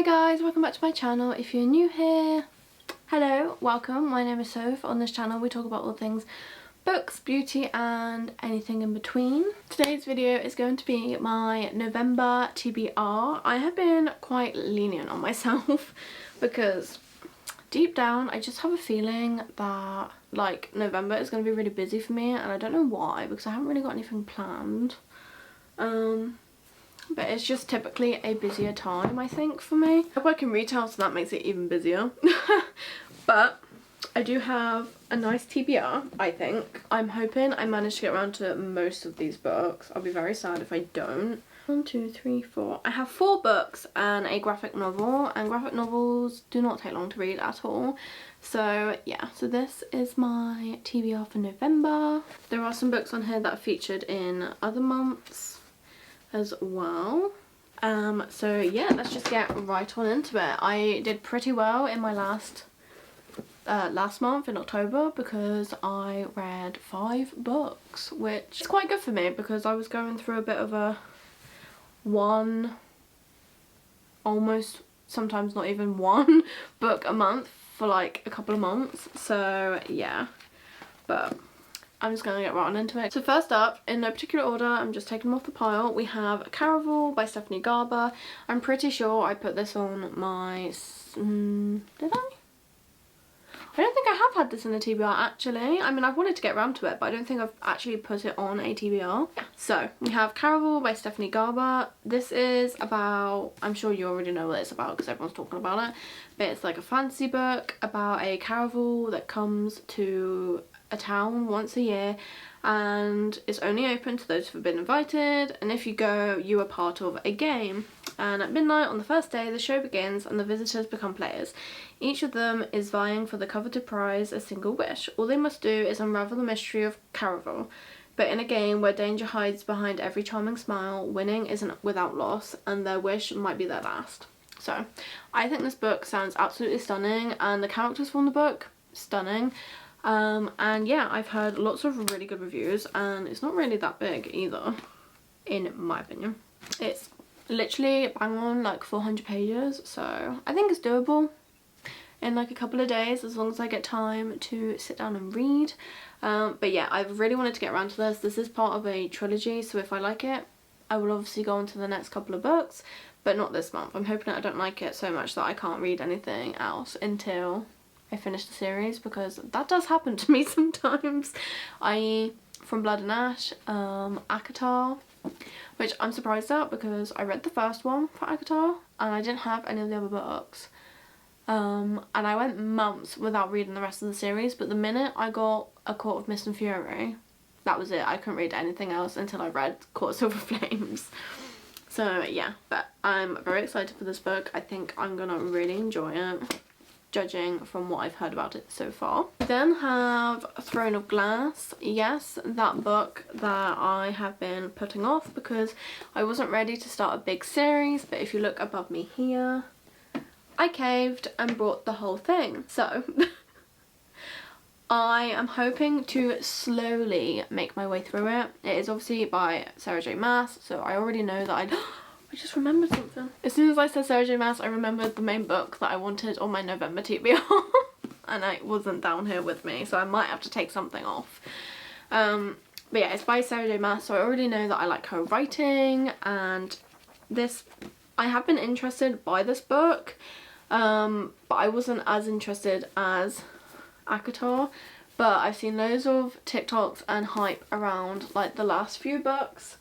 guys, welcome back to my channel. If you're new here, hello, welcome. My name is Soph. On this channel we talk about all things books, beauty and anything in between. Today's video is going to be my November TBR. I have been quite lenient on myself because deep down I just have a feeling that like November is going to be really busy for me, and I don't know why because I haven't really got anything planned. But it's just typically a busier time, I think, for me. I work in retail, so that makes it even busier. But I do have a nice TBR, I think. I'm hoping I manage to get around to most of these books. I'll be very sad if I don't. 1, 2, 3, 4. I have 4 books and a graphic novel, and graphic novels do not take long to read at all. So yeah, so this is my TBR for November. There are some books on here that are featured in other months as well. So yeah, let's just get right on into it. I did pretty well in my last month in October because I read 5 books, which is quite good for me because I was going through a bit of a almost sometimes not even one book a month for like a couple of months. So yeah, but I'm just going to get right on into it. So first up, in no particular order, I'm just taking them off the pile, we have Caraval by Stephanie Garber. I'm pretty sure I put this on my... did I? I don't think I have had this in a TBR actually. I mean, I've wanted to get around to it, but I don't think I've actually put it on a TBR. So we have Caraval by Stephanie Garber. This is about, I'm sure you already know what it's about because everyone's talking about it, but it's like a fantasy book about a caraval that comes to a town once a year, and it's only open to those who've been invited, and if you go you are part of a game. And at midnight on the first day the show begins and the visitors become players. Each of them is vying for the coveted prize, a single wish. All they must do is unravel the mystery of Caraval, but in a game where danger hides behind every charming smile, winning isn't without loss, and their wish might be their last. So I think this book sounds absolutely stunning, and the characters from the book, stunning. And yeah, I've heard lots of really good reviews, and it's not really that big either, in my opinion. It's literally bang on like 400 pages, so I think it's doable in like a couple of days as long as I get time to sit down and read. But yeah, I've really wanted to get around to this. This is part of a trilogy, so if I like it I will obviously go on to the next couple of books, but not this month. I'm hoping that I don't like it so much that I can't read anything else until I finish the series, because that does happen to me sometimes. I.e. From Blood and Ash, ACOTAR, which I'm surprised at because I read the first one for ACOTAR and I didn't have any of the other books. And I went months without reading the rest of the series, but the minute I got A Court of Mist and Fury, that was it. I couldn't read anything else until I read Court of Silver Flames. So yeah, but I'm very excited for this book. I think I'm gonna really enjoy it, judging from what I've heard about it so far. We then have Throne of Glass. Yes, that book that I have been putting off because I wasn't ready to start a big series, but if you look above me here, I caved and bought the whole thing. So I am hoping to slowly make my way through it. It is obviously by J Maas, so I already know that I just remembered something. As soon as I said J Maas, I remembered the main book that I wanted on my November TBR. And it wasn't down here with me, so I might have to take something off. But yeah, it's by J Maas, so I already know that I like her writing, and this, I have been interested by this book, but I wasn't as interested as ACOTAR. But I've seen loads of TikToks and hype around like the last few books,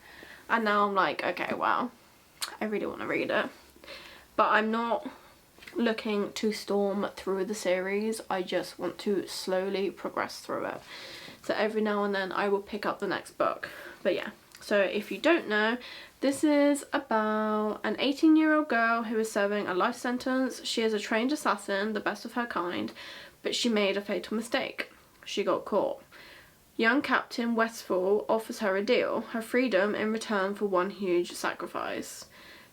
and now I'm like, okay, wow, I really want to read it. But I'm not looking to storm through the series, I just want to slowly progress through it. So every now and then I will pick up the next book. But yeah, so if you don't know, this is about an 18-year-old girl who is serving a life sentence. She is a trained assassin, the best of her kind, but she made a fatal mistake. She got caught. Young Captain Westfall offers her a deal, her freedom in return for one huge sacrifice.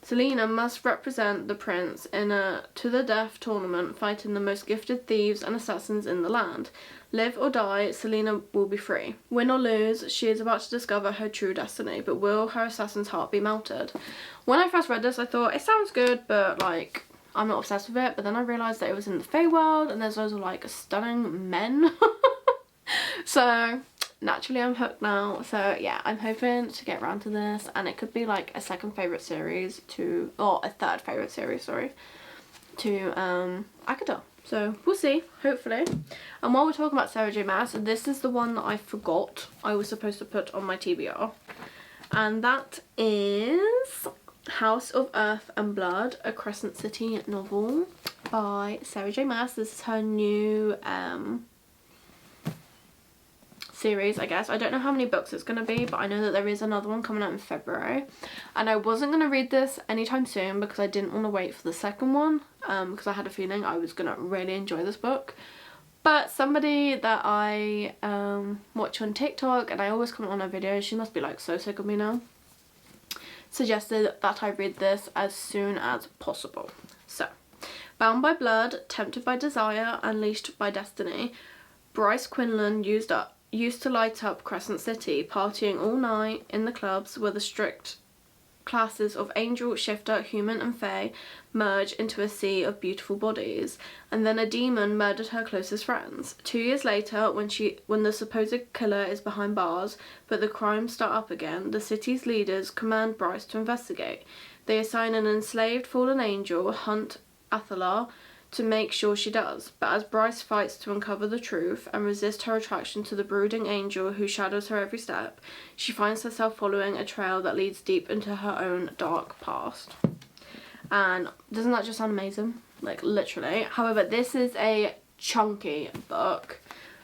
Selena must represent the prince in a to-the-death tournament, fighting the most gifted thieves and assassins in the land. Live or die, Selena will be free. Win or lose, she is about to discover her true destiny, but will her assassin's heart be melted? When I first read this, I thought, it sounds good, but like, I'm not obsessed with it, but then I realised that it was in the Feywild and there's loads of like stunning men. So naturally I'm hooked now. So yeah, I'm hoping to get around to this, and it could be like a second favourite series to, or a third favourite series, sorry, to Akata. So we'll see, hopefully. And while we're talking about Sarah J Maas, this is the one that I forgot I was supposed to put on my TBR. And that is House of Earth and Blood, a Crescent City novel by Sarah J Maas. This is her new series, I guess. I don't know how many books it's going to be, but I know that there is another one coming out in February. And I wasn't going to read this anytime soon because I didn't want to wait for the second one, because I had a feeling I was going to really enjoy this book. But somebody that I watch on TikTok, and I always comment on her videos, she must be like so sick of me now, suggested that I read this as soon as possible. So, bound by blood, tempted by desire, unleashed by destiny, Bryce Quinlan used to light up Crescent City, partying all night in the clubs where the strict classes of angel, shifter, human and fae merge into a sea of beautiful bodies. And then a demon murdered her closest friends. 2 years later, when the supposed killer is behind bars, but the crimes start up again, the city's leaders command Bryce to investigate. They assign an enslaved fallen angel, Hunt Athalar, to make sure she does, but as Bryce fights to uncover the truth and resist her attraction to the brooding angel who shadows her every step, she finds herself following a trail that leads deep into her own dark past. And doesn't that just sound amazing? Like, literally. However, this is a chunky book,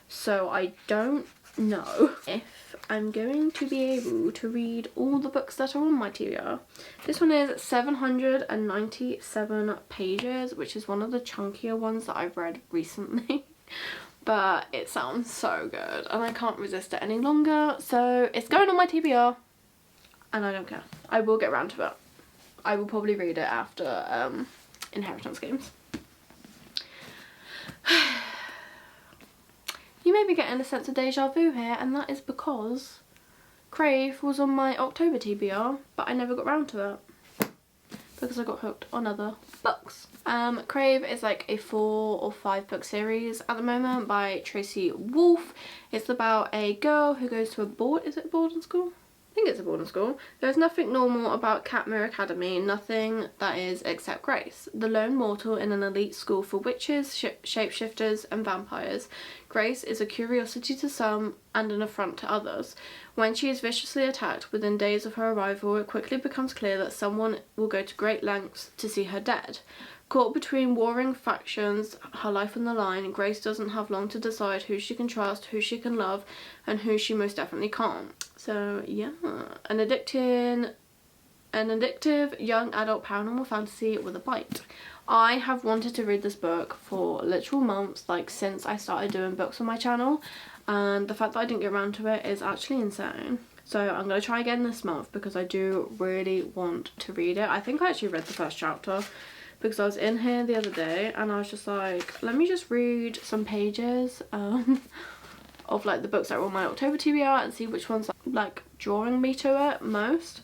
so I don't know if I'm going to be able to read all the books that are on my TBR. This one is 797 pages, which is one of the chunkier ones that I've read recently. But it sounds so good and I can't resist it any longer. So it's going on my TBR and I don't care. I will get around to it. I will probably read it after Inheritance Games. You may be getting a sense of deja vu here, and that is because Crave was on my October TBR, but I never got round to it because I got hooked on other books. Crave is like a 4 or 5 book series at the moment by Tracy Wolff. It's about a girl who goes to a boarding school? I think it's a boarding school. There's nothing normal about Catmere Academy, nothing that is except Grace, the lone mortal in an elite school for witches, shapeshifters and vampires. Grace is a curiosity to some and an affront to others. When she is viciously attacked within days of her arrival, it quickly becomes clear that someone will go to great lengths to see her dead. Caught between warring factions, her life on the line, Grace doesn't have long to decide who she can trust, who she can love, and who she most definitely can't. So yeah, an addictive young adult paranormal fantasy with a bite. I have wanted to read this book for literal months, like since I started doing books on my channel, and the fact that I didn't get around to it is actually insane. So I'm going to try again this month because I do really want to read it. I think I actually read the first chapter because I was in here the other day and I was just like, let me just read some pages of like the books that were on my October TBR and see which ones like drawing me to it most.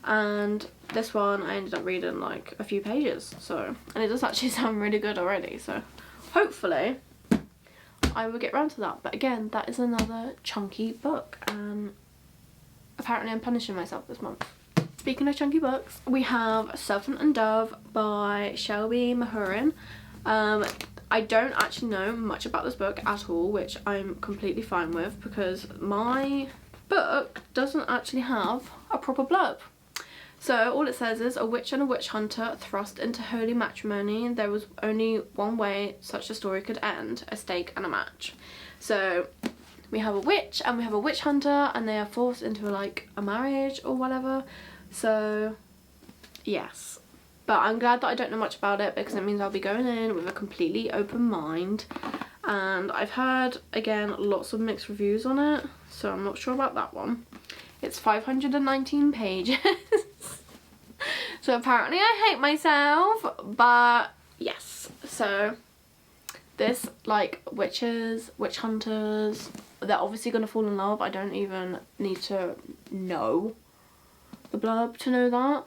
And this one I ended up reading like a few pages, so, and it does actually sound really good already, so hopefully I will get around to that. But again, that is another chunky book and apparently I'm punishing myself this month. Speaking of chunky books, we have Serpent and Dove by Shelby Maherin. I don't actually know much about this book at all, which I'm completely fine with because my book doesn't actually have a proper blurb. So all it says is, a witch and a witch hunter thrust into holy matrimony. There was only one way such a story could end, a stake and a match. So we have a witch and we have a witch hunter and they are forced into like a marriage or whatever. So yes, but I'm glad that I don't know much about it because it means I'll be going in with a completely open mind. And I've heard, again, lots of mixed reviews on it, so I'm not sure about that one. It's 519 pages. So apparently I hate myself, but yes. So this, like, witches, witch hunters, they're obviously going to fall in love. I don't even need to know the blurb to know that.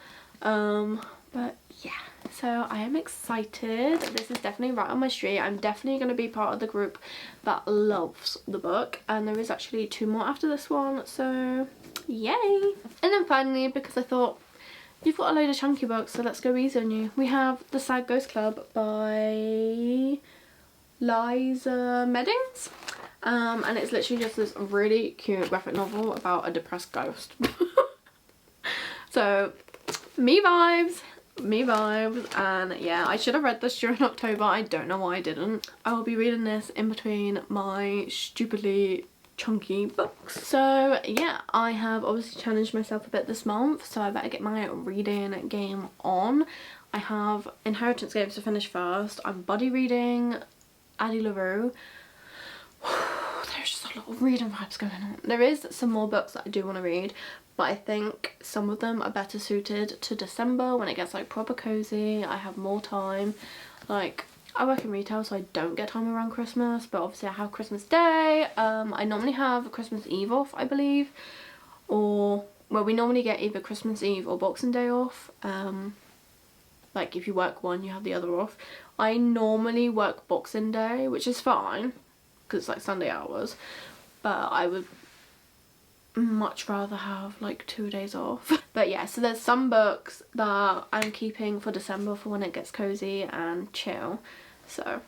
But yeah, so I am excited. This is definitely right on my street. I'm definitely going to be part of the group that loves the book, and there is actually 2 more after this one, so yay. And then finally, because I thought you've got a load of chunky books, so let's go easy on you, we have The Sad Ghost Club by Liza Meddings. And it's literally just this really cute graphic novel about a depressed ghost. So me vibes, and yeah, I should have read this during October. I don't know why I didn't. I will be reading this in between my stupidly chunky books. So yeah, I have obviously challenged myself a bit this month, so I better get my reading game on. I have Inheritance Games to finish first. I'm buddy reading Addie LaRue. There's just a lot of reading vibes going on. There is some more books that I do want to read, but I think some of them are better suited to December when it gets like proper cozy. I have more time. Like, I work in retail, so I don't get time around Christmas, but obviously I have Christmas Day. I normally have Christmas Eve off, I believe, or well, we normally get either Christmas Eve or Boxing Day off. Like if you work one, you have the other off. I normally work Boxing Day, which is fine because it's like Sunday hours, but I would much rather have like 2 days off. But yeah, so there's some books that I'm keeping for December for when it gets cozy and chill. So,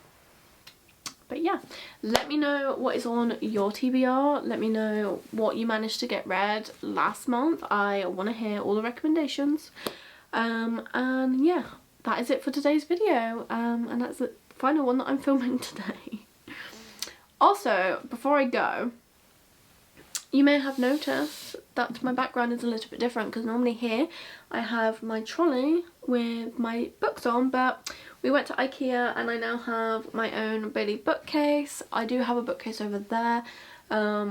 but yeah, let me know what is on your TBR. Let me know what you managed to get read last month. I want to hear all the recommendations. And yeah, that is it for today's video. And that's the final one that I'm filming today. Also, before I go, you may have noticed that my background is a little bit different, because normally here I have my trolley with my books on, but we went to IKEA and I now have my own Billy bookcase. I do have a bookcase over there,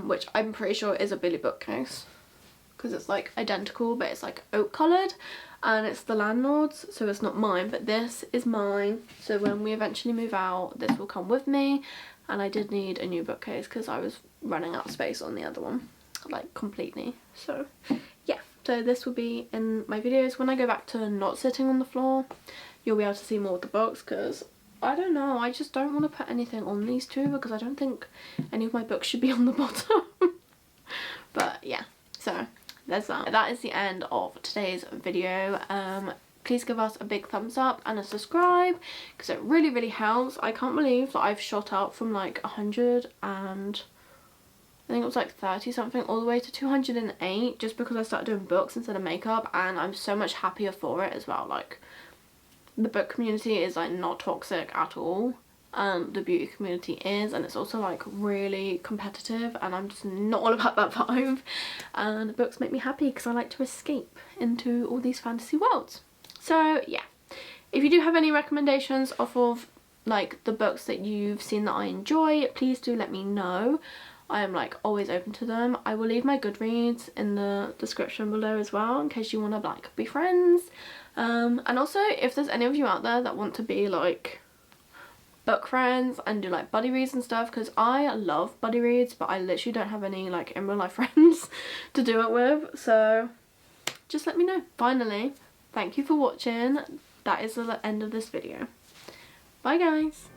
which I'm pretty sure is a Billy bookcase, because it's like identical, but it's like oak coloured, and it's the landlord's, so it's not mine, but this is mine. So when we eventually move out, this will come with me. And I did need a new bookcase because I was running out of space on the other one, like completely. So yeah, so this will be in my videos. When I go back to not sitting on the floor, you'll be able to see more of the books, because I don't know, I just don't want to put anything on these two, because I don't think any of my books should be on the bottom. But yeah, so there's that. That is the end of today's video. Please give us a big thumbs up and a subscribe, because it really helps. I can't believe that I've shot up from like 100 and I think it was like 30 something all the way to 208 just because I started doing books instead of makeup, and I'm so much happier for it as well. Like, the book community is like not toxic at all. The beauty community is, and it's also like really competitive, and I'm just not all about that vibe. And books make me happy because I like to escape into all these fantasy worlds. So yeah, if you do have any recommendations off of like the books that you've seen that I enjoy, please do let me know. I am like always open to them. I will leave my Goodreads in the description below as well, in case you want to like be friends. And also, if there's any of you out there that want to be like book friends and do like buddy reads and stuff, because I love buddy reads, but I literally don't have any like in real life friends to do it with, so just let me know. Finally, thank you for watching. That is the end of this video. Bye guys.